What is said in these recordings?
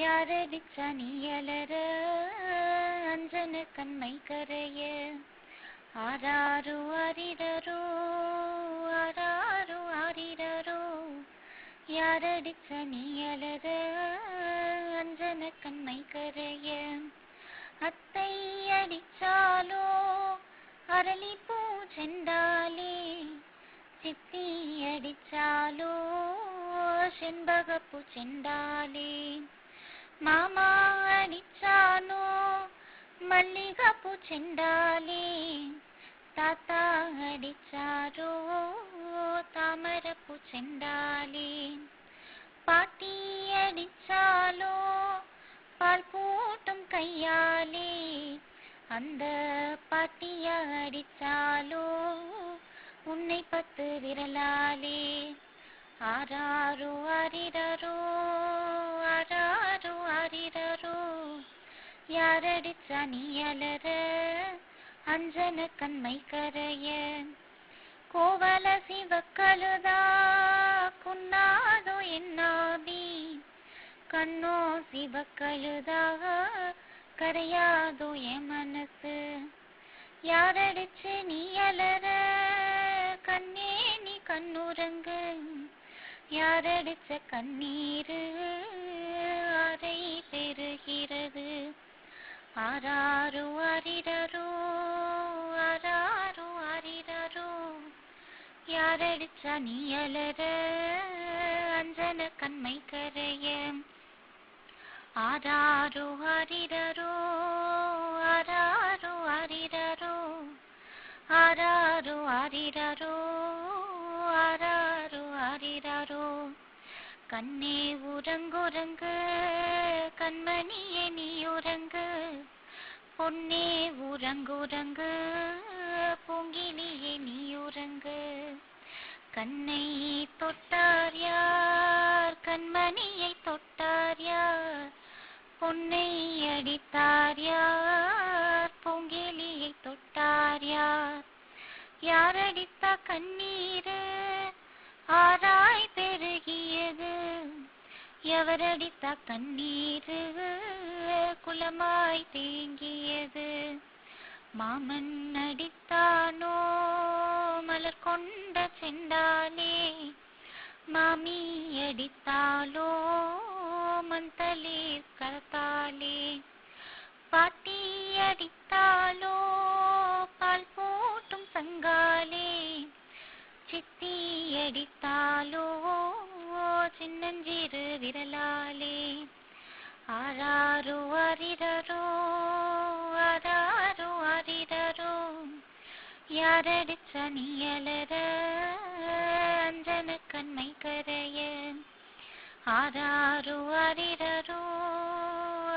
யாரடிச்ச நீயலற அஞ்சன கண்மை கரைய ஆராரு ஆரிரரோ ஆராரு ஆரிரரோ யாரடிச்ச நீயலற அஞ்சன கண்மை கரைய அத்தை அடிச்சாலோ அரளிப்பூ செண்டாலே சித்தி அடிச்சாலோ செண்பகப்பூ செண்டாலே மாமா அடிச்சானோ மல்லிகைப்பூ செண்டாலே தாத்தா அடிச்சாரோ தாமரைப்பூ செண்டாலே பாட்டி அடிச்சாலோ பால் பூட்டும் கையாலே அந்த பாட்டிய அடிச்சாலோ உன்னை 10 விரலாலே ஆராரு ஆரிரரோ ஆராரு ஆரிரரோ யாரடிச்ச நீயலற அஞ்சன கண்மை கரைய கோவல சிவக்கழுதா குன்னாதோ என்னாபி கண்ணோ சிவக்கழுதா கரையாதோ என் மனசு யாரடிச்சு நீயலற கண்ணே நீ கண்ணுறங்கு யாரடிச்ச கண்ணீரு அறை பெறுகிறது ஆராரு ஆரிரரோ ஆராரு ஆரிரரோ யாரடிச்ச நீயலற அஞ்சன கண்மை கரைய ஆராரு ஆரிரரோ ஆராரு ஆரிரரோ ஆராரு ஆரிரரோ ஆராரு ஆரிரரோ கண்ணே உறங்குறங்கு கண்மணியே நீ உறங்கு பொன்னே உறங்குறங்கு பூங்கிலியே நீ உறங்கு கண்ணை தொட்டார் யார் கண்மணியை தொட்டார் யார் பொன்னை அடித்தார் யார் பூங்கிலியை தொட்டார் யார் யாரடித்த கண்ணீரு ஆராய் பெருகியது எவரடித்த கண்ணீரு குலமாய் தேங்கியது மாமன் அடித்தானோ மலர் கொண்ட செண்டாலே மாமி அடித்தாலோ மந்தளிர் கரத்தாலே பாட்டி அடித்தாலோ பால் போட்டும் சங்காலே சித்தி அடித்தாலோ சின்னஞ்சிறு விரலாலே ஆராரு ஆரிரரோ ஆராரு ஆரிரரோ யாரடிச்ச நீயலற அஞ்சன கண்மை கரைய ஆராரு ஆரிரரோ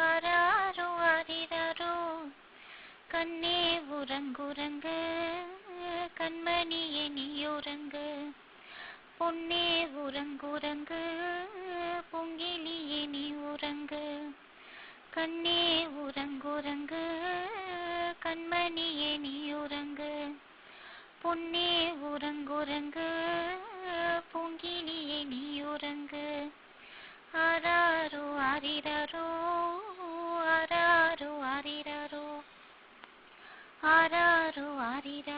ஆராரு ஆரிரரோ கண்ணே உறங்குறங்கு கண்மணியே நீ உறங்கு பொன்னே உறங்குறங்கு பொங்கிலியே நீ உறங்கு கண்ணே உறங்குறங்கு கண்மணியே நீ உறங்கு பொன்னே உறங்குறங்கு பொங்கிலியே நீ உறங்கு ஆராரு ஆரிரரோ ஆராரு ஆரிரரோ ஆராரு ஆரிரரோ